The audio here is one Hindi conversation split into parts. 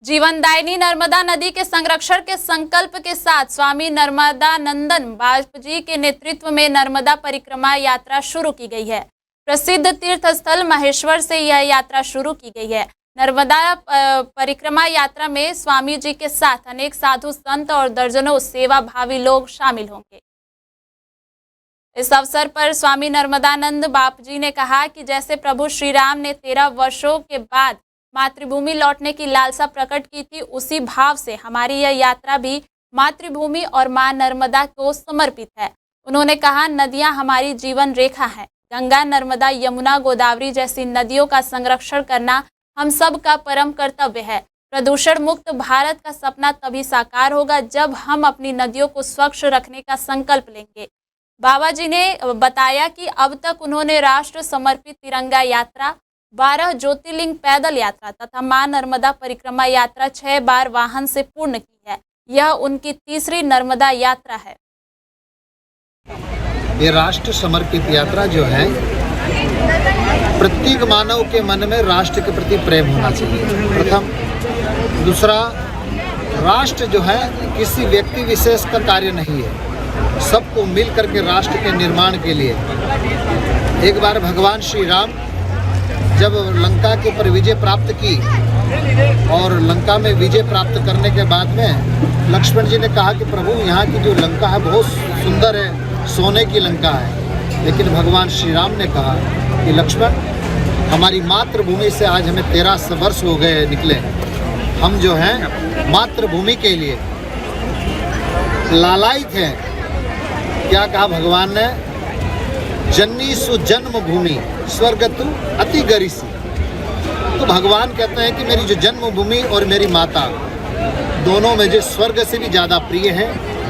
जीवनदायिनी नर्मदा नदी के संरक्षण के संकल्प के साथ स्वामी नर्मदानंदन बापजी के नेतृत्व में नर्मदा परिक्रमा यात्रा शुरू की गई है। प्रसिद्ध तीर्थ स्थल महेश्वर से यह यात्रा शुरू की गई है। नर्मदा परिक्रमा यात्रा में स्वामी जी के साथ अनेक साधु संत और दर्जनों सेवा भावी लोग शामिल होंगे। इस अवसर पर स्वामी नर्मदानंद बापजी ने कहा कि जैसे प्रभु श्री राम ने 13 वर्षों के बाद मातृभूमि लौटने की लालसा प्रकट की थी, उसी भाव से हमारी यह यात्रा भी मातृभूमि और मां नर्मदा को समर्पित है। उन्होंने कहा, नदियां हमारी जीवन रेखा हैं। गंगा, नर्मदा, यमुना, गोदावरी जैसी नदियों का संरक्षण करना हम सब का परम कर्तव्य है। प्रदूषण मुक्त भारत का सपना तभी साकार होगा जब हम अपनी नदियों को स्वच्छ रखने का संकल्प लेंगे। बाबा जी ने बताया कि अब तक उन्होंने राष्ट्र समर्पित तिरंगा यात्रा, 12 ज्योतिर्लिंग पैदल यात्रा तथा मां नर्मदा परिक्रमा यात्रा 6 बार वाहन से पूर्ण की है। यह उनकी तीसरी नर्मदा यात्रा है। ये राष्ट्र समर्पित यात्रा जो है, प्रत्येक मानव के मन में राष्ट्र के प्रति प्रेम होना चाहिए, प्रथम। दूसरा, राष्ट्र जो है किसी व्यक्ति विशेष का कार्य नहीं है, सबको मिल करके राष्ट्र के निर्माण के लिए। एक बार भगवान श्री राम जब लंका के ऊपर विजय प्राप्त की और लंका में विजय प्राप्त करने के बाद में लक्ष्मण जी ने कहा कि प्रभु, यहाँ की जो लंका है बहुत सुंदर है, सोने की लंका है। लेकिन भगवान श्री राम ने कहा कि लक्ष्मण, हमारी मातृभूमि से आज हमें 13 वर्ष हो गए निकले। हम जो हैं मातृभूमि के लिए लालायित हैं। क्या कहा भगवान ने? जन्नी सु जन्म भूमि स्वर्गतु अति गरिसी। तो भगवान कहते हैं कि मेरी जो जन्मभूमि और मेरी माता दोनों मुझे स्वर्ग से भी ज़्यादा प्रिय है।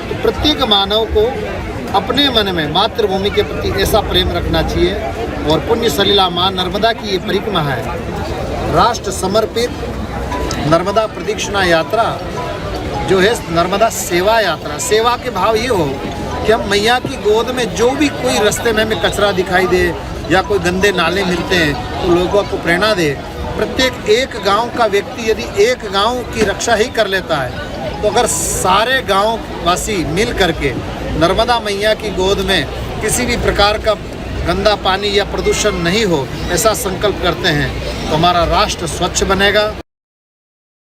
तो प्रत्येक मानव को अपने मन में मातृभूमि के प्रति ऐसा प्रेम रखना चाहिए। और पुण्य सलीला मां नर्मदा की ये परिक्रमा है, राष्ट्र समर्पित नर्मदा प्रदक्षिणा यात्रा जो है नर्मदा सेवा यात्रा। सेवा के भाव ये हो कि हम मैया की गोद में जो भी कोई रास्ते में हमें कचरा दिखाई दे या कोई गंदे नाले मिलते हैं तो लोगों को प्रेरणा दे। प्रत्येक एक गांव का व्यक्ति यदि एक गांव की रक्षा ही कर लेता है तो अगर सारे गांव वासी मिल करके नर्मदा मैया की गोद में किसी भी प्रकार का गंदा पानी या प्रदूषण नहीं हो, ऐसा संकल्प करते हैं तो हमारा राष्ट्र स्वच्छ बनेगा।